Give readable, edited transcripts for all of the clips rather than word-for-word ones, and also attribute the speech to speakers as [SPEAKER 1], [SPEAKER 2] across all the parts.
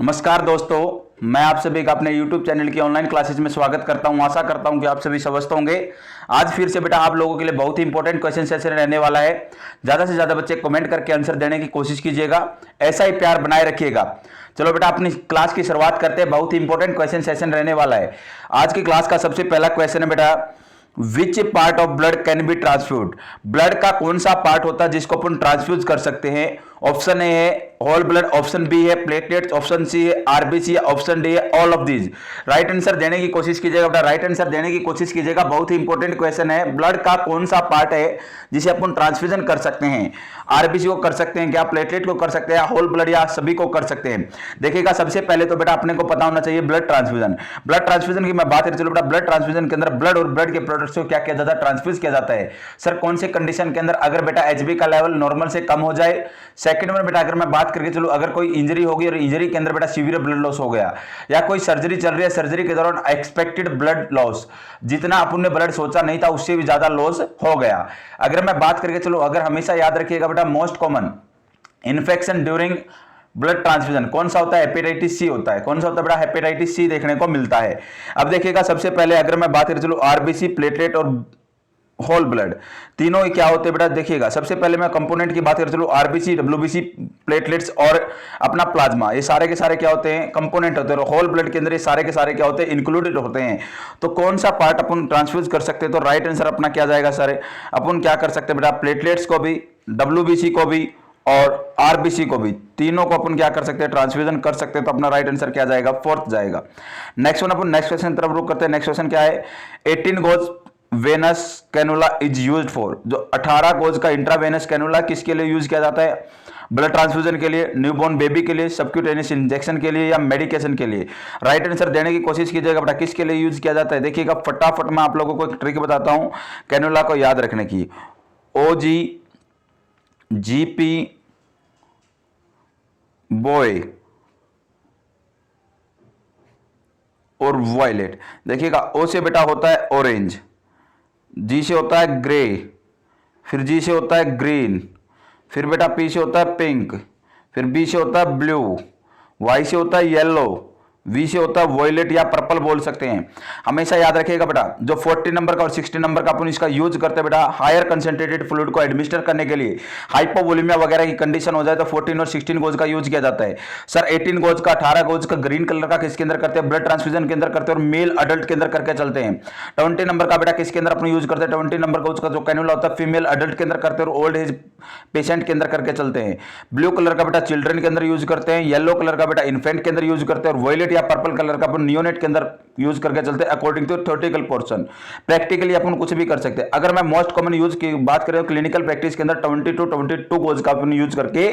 [SPEAKER 1] नमस्कार दोस्तों, मैं आप सभी का अपने YouTube चैनल की ऑनलाइन क्लासेज में स्वागत करता हूं। आशा करता हूं कि आप सभी स्वस्थ होंगे। आज फिर से बेटा आप लोगों के लिए बहुत ही इंपॉर्टेंट क्वेश्चन सेशन रहने वाला है। ज़्यादा से ज़्यादा बच्चे कमेंट करके आंसर देने की कोशिश कीजिएगा, ऐसा ही प्यार बनाए रखिएगा। चलो बेटा अपनी क्लास की शुरुआत करते हैं। बहुत ही इंपॉर्टेंट क्वेश्चन सेशन रहने वाला है। आज की क्लास का सबसे पहला क्वेश्चन है बेटा, which part of blood can be transfuse. Blood का कौन सा पार्ट होता है जिसको अपन ट्रांसफ्यूज कर सकते हैं। ऑप्शन ए है होल ब्लड, ऑप्शन बी है प्लेटलेट्स, ऑप्शन सी है आरबीसी, ऑप्शन डी है all of these. Right answer देने की कोशिश कीजिएगा बेटा, राइट आंसर देने की कोशिश कीजिएगा। बहुत ही इंपॉर्टेंट क्वेश्चन है। ब्लड का कौन सा पार्ट है जिसे अपन ट्रांसफ्यूजन कर सकते हैं। आरबीसी को कर सकते हैं क्या, प्लेटलेट को कर सकते हैं, होल ब्लड या सभी को कर सकते हैं। देखिएगा सबसे पहले तो बेटा अपने को पता होना चाहिए ब्लड ट्रांसफ्यूजन। ब्लड ट्रांसफ्यूजन की मैं बात करूं, चलो बेटा ब्लड ट्रांसफ्यूजन के अंदर ब्लड और ब्लड के प्रोडक्ट्स को क्या किया जाता है, ट्रांसफ्यूज किया जाता है। सर कौन से कंडीशन के अंदर, अगर बेटा एचबी का लेवल नॉर्मल से कम हो जाए। सेकंड में बेटा अगर मैं बात करके चलो अगर कोई इंजरी होगी और इंजरी के अंदर बेटा सीवियर ब्लड लॉस हो गया, या कोई सर्जरी चल रही है, सर्जरी के दौरान एक्सपेक्टेड ब्लड लॉस, जितना अपन ने ब्लड सोचा नहीं था उससे भी ज्यादा लॉस हो गया। अगर मैं बात करके चलो, अगर हमेशा याद रखिएगा बेटा most common infection during blood transfusion कौन सा होता है, हेपेटाइटिस सी होता है। कौन सा होता है बेटा, हेपेटाइटिस सी देखने को मिलता है। अब देखिएगा सबसे पहले अगर मैं बात करें चलो आरबीसी, प्लेटलेट और होल ब्लड तीनों क्या होते हैं बेटा। देखिएगा सबसे पहले मैं कंपोनेंट की बात करें चलो आरबीसी, डब्ल्यूबीसी, प्लेटलेट्स और अपना प्लाज्मा, ये सारे के सारे क्या होते हैं, कंपोनेंट होते हैं। और होल ब्लड के अंदर ये सारे के सारे क्या होते हैं, इंक्लूडेड होते हैं। तो कौन सा पार्ट अपन ट्रांसफ्यूज कर सकते हैं, तो राइट आंसर अपना क्या जाएगा सर, अपन क्या कर सकते हैं बेटा, प्लेटलेट्स को भी, डब्ल्यूबीसी को भी और आरबीसी को भी, तीनों को अपन क्या कर सकते हैं, ट्रांसफ्यूजन कर सकते हैं। तो अपना राइट आंसर क्या जाएगा, फोर्थ जाएगा। नेक्स्ट वन अपन नेक्स्ट क्वेश्चन तरफ रुक करते हैं। नेक्स्ट क्वेश्चन क्या है, 18 gauge venous cannula is used for. जो 18 गोज का इंट्रावेनस कैनुला किसके लिए यूज किया जाता है, ब्लड ट्रांसफ्यूजन के लिए, न्यूबॉर्न बेबी के लिए, सबक्यूटेनियस इंजेक्शन के लिए या मेडिकेशन के लिए। राइट आंसर देने की कोशिश कीजिएगा बेटा, किसके लिए यूज किया जाता है। देखिएगा फटाफट मैं आप लोगों को एक ट्रिक बताता हूं कैनुला को याद रखने की। ओजी, जीपी, बॉय और वायलेट। देखिएगा ओ से बेटा होता है ऑरेंज, जी से होता है ग्रे, फिर जी से होता है ग्रीन, फिर बेटा पी से होता है पिंक, फिर बी से होता है ब्लू, वाई से होता है येलो, वी से होता है वॉयलेट या पर्पल बोल सकते हैं। हमेशा याद रखिएगा बेटा जो 40 नंबर का और 60 नंबर का अपन इसका यूज करते हैं बेटा हायर कंसेंट्रेटेड फ्लूइड को एडमिनिस्टर करने के लिए, हाइपोवोलेमिया वगैरह की कंडीशन हो जाए तो 14 और 16 गोज का यूज किया जाता है। सर 18 गोज का, 18 गोज का ग्रीन कलर का किसके अंदर करते हैं, ब्लड ट्रांसफ्यूजन के अंदर करते हैं और मेल अडल्ट के अंदर करके चलते हैं। 20 नंबर का बेटा किसके अंदर अपन यूज करते हैं, 20 नंबर गोज का जो कैनुला होता है फीमेल अडल्ट के अंदर करते हैं और ओल्ड एज पेशेंट के अंदर करके चलते हैं। ब्लू कलर का बेटा चिल्ड्रन के अंदर यूज करते हैं, येलो कलर का बेटा इन्फेंट के अंदर यूज करते हैं और वॉयलेट या पर्पल कलर का अपन नियोनेट के अंदर यूज करके चलते हैं according to theoretical portion. Practically अपन कुछ भी कर सकते हैं। अगर मैं मोस्ट कॉमन यूज की बात करें क्लिनिकल प्रैक्टिस के अंदर 20 टू 22 गोज का अपन यूज करके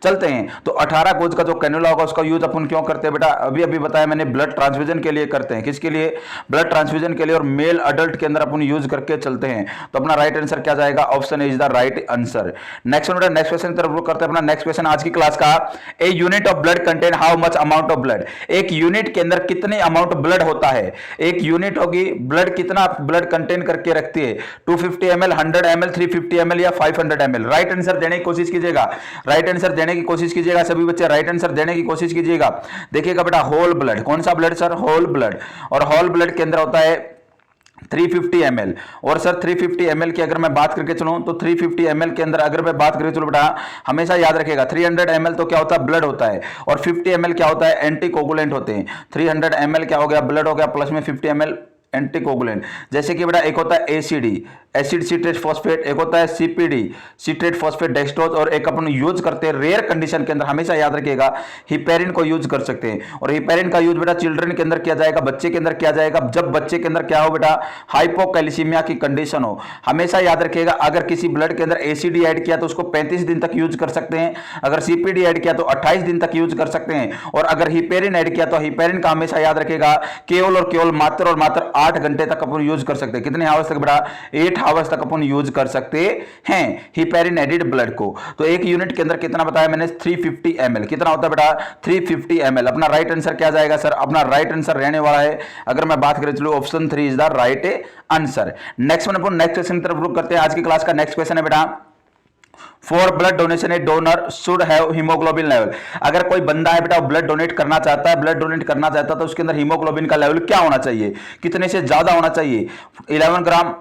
[SPEAKER 1] चलते हैं। तो 18 गोज का जो कैनुला होगा उसका यूज अपन क्यों करते हैं बेटा, अभी अभी बताया मैंने, ब्लड ट्रांसफ्यूजन के लिए करते हैं। किसके लिए, ब्लड ट्रांसफ्यूजन के लिए और मेल अडल्ट के अंदर अपन यूज करके चलते हैं। तो अपना राइट आंसर क्या जाएगा, option is the right answer. Next question तरफ रुक करते हैं। अपना नेक्स्ट क्वेश्चन आज की क्लास का, a unit of blood contain how much amount of blood. एक यूनिट के अंदर कितने अमाउंट ब्लड होता है। एक यूनिट होगी ब्लड कितना ब्लड कंटेन करके रखती है, 250 ml, 100 ml, 350 ml या 500 ml। राइट आंसर देने की कोशिश कीजिएगा, राइट आंसर देने की कोशिश कीजिएगा सभी बच्चे, राइट आंसर देने की कोशिश कीजिएगा। देखिएगा बेटा होल ब्लड, कौन सा ब्लड सर, होल ब्लड। और होल ब्लड के अंदर होता है 350 ml। और सर 350 ml की अगर मैं बात करके चलूं तो 350 ml के अंदर अगर मैं बात करें चलो बेटा हमेशा याद रखेगा 300 ml तो क्या होता है, ब्लड होता है और 50 ml क्या होता है, एंटीकोगुलेंट होते हैं। 300 ml क्या हो गया, ब्लड हो गया, प्लस में 50 ml एंटीकोगुलेंट। जैसे कि बेटा एक होता है एसीडी, एसिड सिट्रेट फॉस्फेट, एक होता है सीपीडी, सिट्रेट फॉस्फेट डेक्सट्रोज, और एक अपन यूज करते हैं रेयर कंडीशन के अंदर, हमेशा याद रखिएगा हिपेरिन को यूज कर सकते हैं। और हिपेरिन का यूज बेटा चिल्ड्रन के अंदर किया जाएगा, बच्चे के अंदर किया जाएगा जब बच्चे के अंदर क्या हो बेटा, हाइपोकैल्सीमिया की कंडीशन हो। हमेशा याद रखिएगा अगर किसी ब्लड के अंदर एसीडी ऐड किया तो उसको 35 दिन तक यूज कर सकते हैं, अगर सीपीडी ऐड किया तो 28 दिन तक यूज कर सकते हैं, और अगर हिपेरिन ऐड किया तो हिपेरिन का हमेशा याद रखिएगा केवल और केवल मात्र 8 घंटे तक अपन यूज कर सकते हैं। कितने आवर्स तक बेटा, 8 आवर्स तक अपन यूज कर सकते हैं हिपेरिन एडिड ब्लड को। तो एक यूनिट के अंदर कितना बताया मैंने, 350 ml। कितना होता है बेटा, 350 ml। अपना राइट आंसर क्या जाएगा सर, अपना राइट आंसर रहने वाला है, अगर मैं बात करें चलो option 3 is the right answer. Next question की तरफ रुक करते हैं। आज की क्लास का नेक्स्ट क्वेश्चन है बेटा, for blood donation A donor should have haemoglobin level. अगर कोई बंदा है बेटा ब्लड डोनेट करना चाहता है, ब्लड डोनेट करना चाहता है, तो उसके अंदर हीमोग्लोबिन का लेवल क्या होना चाहिए, कितने से ज्यादा होना चाहिए? 11 ग्राम,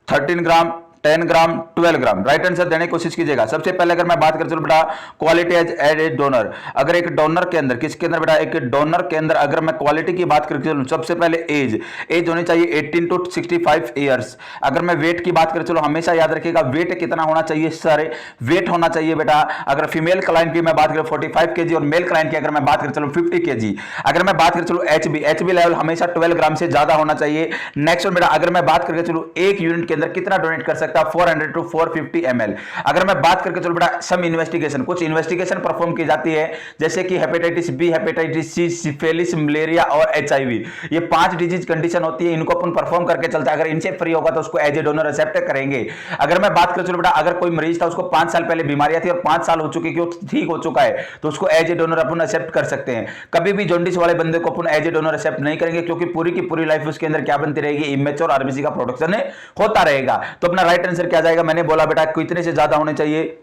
[SPEAKER 1] 13 ग्राम, 10 ग्राम, 12 ग्राम। राइट आंसर देने की कोशिश कीजिएगा। सबसे पहले अगर मैं बात करूं बेटा क्वालिटी एज एड डोनर, अगर एक डोनर के अंदर, किसके अंदर बेटा, एक डोनर के अंदर अगर मैं क्वालिटी की बात करके चलूं, सबसे पहले एज होनी चाहिए 18 टू 65 ईयर्स। अगर मैं वेट की बात करें, चलो हमेशा याद रखिएगा वेट कितना होना चाहिए, सारे वेट होना चाहिए बेटा। अगर फीमेल क्लाइंट की मैं बात करूं 45 केजी और मेल क्लाइंट की अगर मैं बात करूं चलो 50 केजी। अगर मैं बात करूं चलो एचबी लेवल हमेशा 12 ग्राम से ज्यादा होना चाहिए। नेक्स्ट बेटा अगर मैं बात करके चलो एक यूनिट के अंदर कितना डोनेट कर सकता है, 400 टू 450 ml। अगर मैं बात करके चलो बेटा सम इन्वेस्टिगेशन, कुछ इन्वेस्टिगेशन परफॉर्म की जाती है, जैसे कि hepatitis B, hepatitis C, syphilis, malaria और एचआईवी, ये 5 डिजीज कंडीशन होती है, इनको अपन परफॉर्म करके चलता है। अगर इनसे फ्री होगा तो उसको एज ए डोनर एक्सेप्ट करेंगे। अगर मैं बात करूं चलो बेटा अगर कोई मरीज था उसको 5 साल पहले बीमारियां थी और 5 साल हो चुके कि ठीक हो चुका है, तो उसको एज ए डोनर अपन एक्सेप्ट कर सकते हैं। कभी भी जॉन्डिस वाले बंदे को अपन एज ए डोनर एक्सेप्ट नहीं करेंगे, क्योंकि पूरी की पूरी लाइफ उसके अंदर क्या बनती रहेगी, इमेच्योर आरबीसी का प्रोडक्शन होता रहेगा। तो अपना राइट आंसर क्या जाएगा, मैंने बोला बेटा कितने से ज्यादा होने चाहिए,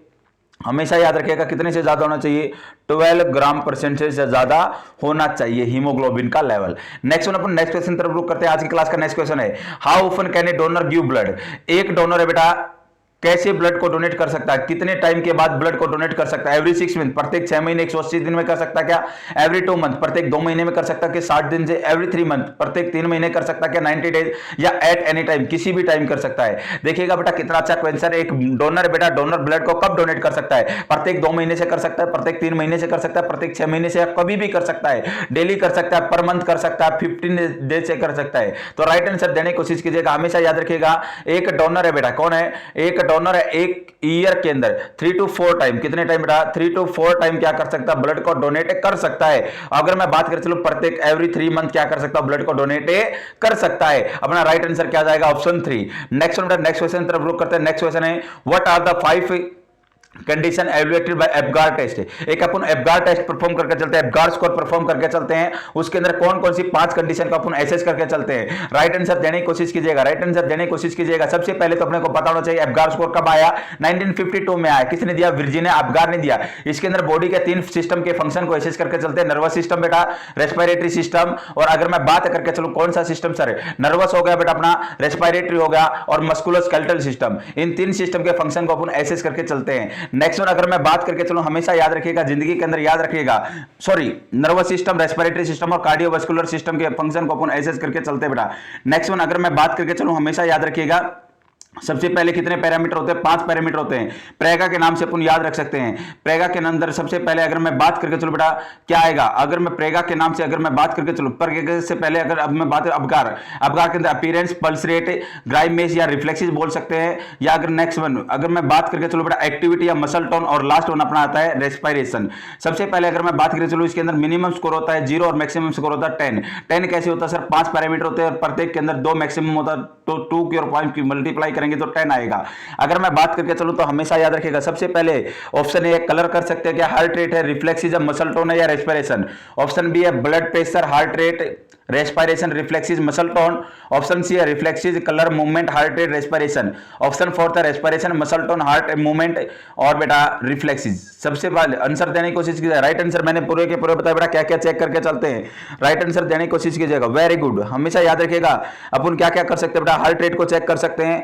[SPEAKER 1] हमेशा याद रखिएगा कितने से ज्यादा होना चाहिए, 12 ग्राम परसेंटेज से ज्यादा होना चाहिए हीमोग्लोबिन का लेवल। नेक्स्ट अपन नेक्स्ट क्वेश्चन तरफ रुक करते हैं। आज की क्लास का नेक्स्ट क्वेश्चन है, how often can a donor give blood. एक डोनर है बेटा कैसे ब्लड को डोनेट कर सकता है, कितने टाइम के बाद ब्लड को डोनेट कर सकता है? एवरी 6 मंथ, प्रत्येक 6 महीने 180 दिन में कर सकता है क्या? एवरी 2 मंथ, प्रत्येक 2 महीने में कर सकता है कि 60 दिन से? एवरी 3 मंथ, प्रत्येक 3 महीने कर सकता है क्या? 90 डेज, या एट एनी टाइम, किसी भी टाइम कर सकता है। देखिएगा बेटा कितना अच्छा क्वेश्चन। एक डोनर बेटा डोनर ब्लड को कब डोनेट कर सकता है? प्रत्येक 2 महीने से कर सकता है, प्रत्येक 3 महीने से कर सकता है, प्रत्येक 6 महीने से, कभी भी कर सकता है, डेली कर सकता है, पर मंथ कर सकता है, 15 डेज से कर सकता है। तो राइट आंसर देने की कोशिश कीजिएगा। हमेशा याद रखिएगा एक डोनर है बेटा, कौन है? एक डोनर है, एक ईयर के अंदर 3 to 4 टाइम, कितने टाइम बेटा? 3 to 4 टाइम क्या कर सकता है? ब्लड को डोनेट कर सकता है। अगर मैं बात करें चलो प्रत्येक एवरी 3 मंथ क्या कर सकता है? ब्लड को डोनेट कर सकता है। अपना राइट आंसर क्या जाएगा? ऑप्शन 3। नेक्स्ट क्वेश्चन तरफ रुक करते हैं। नेक्स्ट क्वेश्चन है, what are the 5 condition evaluated by Apgar test. एक अपन एप्गार टेस्ट परफॉर्म करके चलते हैं, एप्गार स्कोर परफॉर्म करके चलते हैं, उसके अंदर कौन कौन सी 5 कंडीशन का अपन एसेस करके चलते हैं। राइट आंसर देने की कोशिश कीजिएगा, राइट आंसर देने की कोशिश कीजिएगा। सबसे पहले तो अपने को पता होना चाहिए एप्गार स्कोर कब आया? 1952 में आया। किसने दिया? वर्जीनिया एप्गार ने दिया। इसके अंदर बॉडी के 3 सिस्टम के फंक्शन को एसेस करके चलते हैं, नर्वस सिस्टम बेटा, रेस्पिरेटरी सिस्टम, और अगर मैं बात करके चलूं कौन सा सिस्टम सर? नर्वस हो गया बेटा अपना, रेस्पिरेटरी हो गया और मस्कुलोस्केलेटल सिस्टम। इन 3 सिस्टम के फंक्शन को अपन एसेस करके चलते हैं। नेक्स्ट अगर मैं बात करके चलो हमेशा याद रखिएगा, जिंदगी के अंदर याद रखिएगा, sorry, nervous system, respiratory system और कार्डियोवास्कुलर सिस्टम के फंक्शन को अपन एसेस करके चलते हैं बेटा। नेक्स्ट वन अगर मैं बात करके चलूं हमेशा याद रखिएगा, सबसे पहले कितने पैरामीटर होते हैं? 5 पैरामीटर होते हैं। प्रेगा के नाम से अपन याद रख सकते हैं। प्रेगा के अंदर सबसे पहले अगर मैं बात करके चलो बेटा क्या आएगा, अगर मैं प्रेगा के नाम से अगर मैं बात करके चलो, प्रेगा से पहले अगर अब मैं बात अबगार के अंदर अपीयरेंस, पल्स रेट, ग्राइमेज या रिफ्लेक्सिस बोल सकते हैं, या अगर नेक्स्ट वन अगर मैं बात करके चलो बेटा एक्टिविटी या मसल टोन, और लास्ट वन अपना आता है रेस्पिरेशन। सबसे पहले अगर मैं बात करके चलो इसके अंदर मिनिमम स्कोर होता है 0 और मैक्सिमम स्कोर होता है 10। 10 कैसे होता है सर? 5 पैरामीटर होते हैं और प्रत्येक के अंदर 2 मैक्सिमम होता है, तो 2 की और 5 की मल्टीप्लाई करेंगे तो 10 आएगा। अगर मैं बात करके चलूं तो हमेशा याद रखिएगा सबसे पहले ऑप्शन ए कलर कर सकते हैं क्या? हार्ट रेट है, रिफ्लेक्सिज्म, मसल टोन है या रेस्पिरेशन। ऑप्शन बी है blood pressure, heart rate, respiration, reflexes, muscle tone. Option C है reflexes, colour, movement, heart rate, respiration. Option 4 है respiration, muscle tone, heart movement और बेटा रिफ्लेक्सिस। सबसे पहले आंसर देने की कोशिश कीजिए। राइट आंसर मैंने पूरे के पूरे बताया बेटा, क्या क्या चेक करके चलते हैं। राइट आंसर देने की कोशिश कीजिएगा। Very good. हमेशा याद रखिएगा अपन क्या क्या कर सकते हैं बेटा, हार्ट रेट को चेक कर सकते हैं,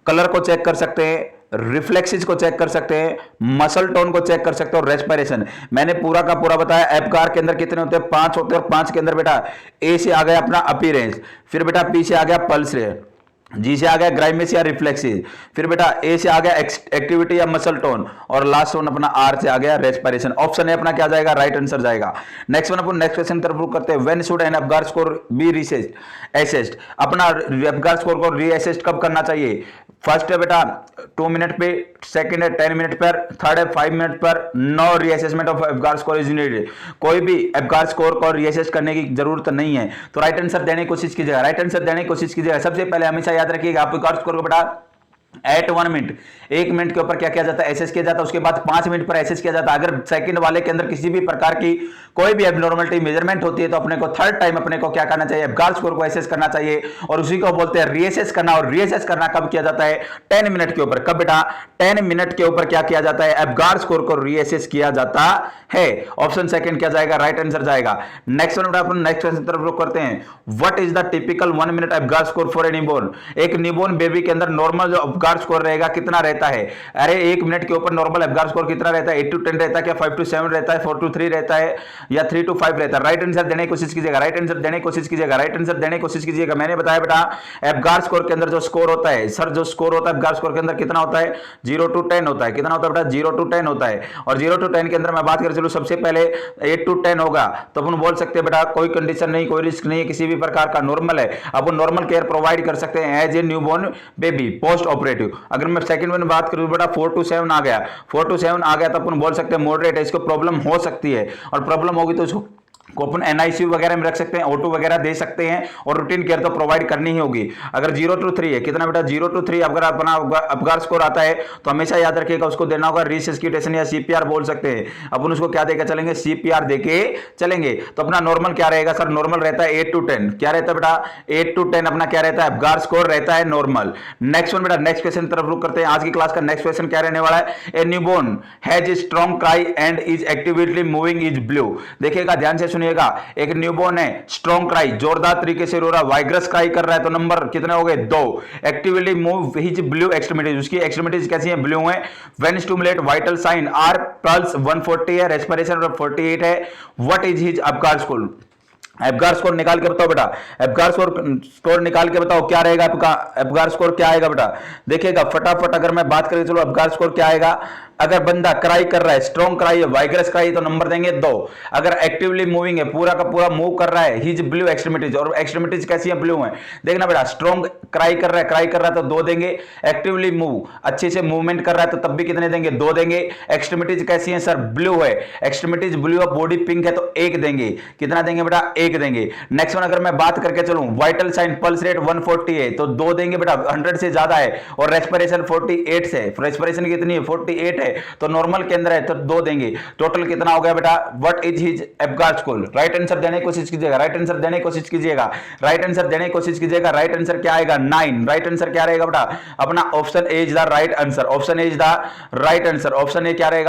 [SPEAKER 1] कलर को चेक कर सकते हैं, रिफ्लेक्सिस को चेक कर सकते हैं, मसल टोन को चेक कर सकते हैं और रेस्पिरेशन। मैंने पूरा का पूरा बताया। एप्गार के अंदर कितने होते हैं? 5 होते हैं और 5 के अंदर बेटा ए से आ गया अपना अपीयरेंस, फिर बेटा पी से आ गया पल्स रेट, जी से आ गया ग्राइमेस या रिफ्लेक्सिस, फिर बेटा ए से आ गया एक्टिविटी या मसल टोन, और लास्ट वन अपना आर से आ गया रेस्पिरेशन। ऑप्शन है अपना क्या जाएगा? राइट आंसर जाएगा। नेक्स्ट वन अपन नेक्स्ट क्वेश्चन तरफ रुक करते हैं। When should an Apgar score be reassessed. अपना एप्गार स्कोर को रीअसेस्ड कब करना चाहिए? फर्स्ट है बेटा 2 मिनट पे, सेकंड है 10 मिनट पर, थर्ड है 5 मिनट पर। No reassessment of Apgar score is needed. कोई भी एप्गार स्कोर को रीअसेस करने की जरूरत नहीं है। तो राइट आंसर देने की कोशिश कीजिएगा, राइट आंसर देने की कोशिश कीजिएगा। सबसे पहले हमेशा याद रखिएगा आप एप्गार स्कोर को बेटा एट 1 मिनट, 1 मिनट के ऊपर क्या किया जाता है, एसेस किया जाता है। उसके बाद 5 मिनट पर एसेस किया जाता है। अगर सेकंड वाले के अंदर किसी भी प्रकार की कोई भी एबनॉर्मलिटी मेजरमेंट होती है तो अपने को थर्ड टाइम अपने को क्या करना चाहिए, एबगार स्कोर को एसेस करना चाहिए, और उसी को बोलते हैं रीएसेस करना। और रीएसेस करना कब किया जाता है, 10 मिनट के ऊपर। कब बेटा, 10 मिनट के ऊपर क्या किया जाता है, एबगार स्कोर को रीएसेस किया जाता है। ऑप्शन सेकंड क्या जाएगा, राइट आंसर जाएगा। नेक्स्ट वन बेटा, अपन नेक्स्ट क्वेश्चन की तरफ रुख करते हैं। What is the typical 1 minute Apgar score for a newborn. एक न्यूबॉर्न बेबी के अंदर नॉर्मल जो एबगार स्कोर रहेगा कितना रहता है, अरे 1 मिनट के ऊपर नॉर्मल एबगार स्कोर कितना रहता है, 8 to 10 रहता है क्या, 5 to 7 रहता है, 4 to 3 रहता है, या 3 to 5 रहता है। राइट आंसर देने की कोशिश कीजिएगा, राइट आंसर देने की कोशिश कीजिएगा, राइट आंसर देने की कोशिश कीजिएगा। मैंने बताया बेटा एबगार स्कोर के अंदर जो स्कोर होता है, सर जो स्कोर होता है एबगार स्कोर के अंदर कितना होता है, 0 to 10 होता है। कितना होता है बेटा, 0 to 10 होता है। और 0 to 10 के अंदर मैं बात करें, चलो सबसे पहले 8 to 10 होगा तो अपन बोल सकते हैं बेटा कोई कंडीशन नहीं, कोई रिस्क नहीं है किसी भी प्रकार का, नॉर्मल है, अपन नॉर्मल केयर प्रोवाइड कर सकते हैं as a newborn baby post operative. अगर मैं सेकंड में बात करूं बेटा 4 to 7 आ गया, 4 to 7 आ गया तो अपन बोल सकते हैं मॉडरेट है, इसको प्रॉब्लम हो सकती है, और प्रॉब्लम होगी तो इसको को अपन एनआईसीयू वगैरह में रख सकते हैं, ऑटो वगैरह दे सकते हैं, और रूटीन केयर तो प्रोवाइड करनी ही होगी। अगर 0 to 3 है, कितना बेटा 0 to 3 अगर अपना एबगार स्कोर आता है तो हमेशा याद रखिएगा उसको देना होगा रिसस्किटेशन या सीपीआर बोल सकते हैं। अपन उसको क्या देकर चलेंगे, सीपीआर देके चलेंगे। तो अपना नॉर्मल क्या रहेगा सर, नॉर्मल रहता है 8 to 10, क्या रहता है बेटा 8 to 10 अपना क्या रहता है, एबगार स्कोर रहता है नॉर्मल। नेक्स्ट वन बेटा, नेक्स्ट क्वेश्चन तरफ रुक करते हैं। आज की क्लास का नेक्स्ट क्वेश्चन क्या रहने वाला है, a newborn has a strong cry and is actively moving is blue. देखिएगा ध्यान से सुनिएगा, एक न्यूबॉर्न है, स्ट्रॉन्ग क्राई जोरदार तरीके से रो रहा, वाइग्रस क्राई कर रहा है, तो नंबर कितने हो गए, 2। Actively move his blue extremities, उसकी एक्सट्रीमिटीज कैसी है, ब्लू है। When stimulate vital sign are pulse 140 है, रेस्पिरेशन 48 है। What is his Apgar score, Apgar score निकाल के बताओ बेटा, एबगार स्कोर निकाल के बताओ क्या रहेगा आपका, एबगार स्कोर क्या आएगा बेटा। देखिएगा फटाफट अगर मैं बात करें, चलो एबगार स्कोर क्या आएगा। अगर बंदा क्राई कर रहा है, स्ट्रॉन्ग क्राई है, वाइग्रस क्राई है, तो नंबर देंगे 2। अगर एक्टिवली मूविंग है, पूरा का पूरा मूव कर रहा है, हिज ब्लू एक्सट्रीमिटीज, और एक्सट्रीमिटीज कैसी है, ब्लू है। देखना बेटा स्ट्रॉन्ग क्राई कर रहा है तो 2 देंगे। एक्टिवली मूव, अच्छे से मूवमेंट कर रहा है तो तब भी कितने देंगे, 2 देंगे। एक्सट्रीमिटीज कैसी है सर, ब्लू है, एक्सट्रीमिटीज ब्लू है, बॉडी पिंक है तो 1 देंगे। कितना देंगे बेटा, 1 देंगे। नेक्स्ट वन अगर मैं बात करके चलूं, वाइटल साइन पल्स रेट 140 है तो 2 देंगे बेटा, 100 से ज्यादा है, और रेस्पिरेशन 48 से, रेस्पिरेशन कितनी है, 48 है, तो नॉर्मल के अंदर है तो 2 देंगे। टोटल कितना हो गया बेटा, what is his Apgar score. Right answer देने की कोशिश कीजिएगा, राइट आंसर देने की कोशिश कीजिएगा, राइट आंसर देने की कोशिश कीजिएगा। राइट आंसर क्या आएगा, 9। राइट आंसर क्या रहेगा बेटा, अपना option A is the right answer, option A is the right answer, option A क्या रहेगा।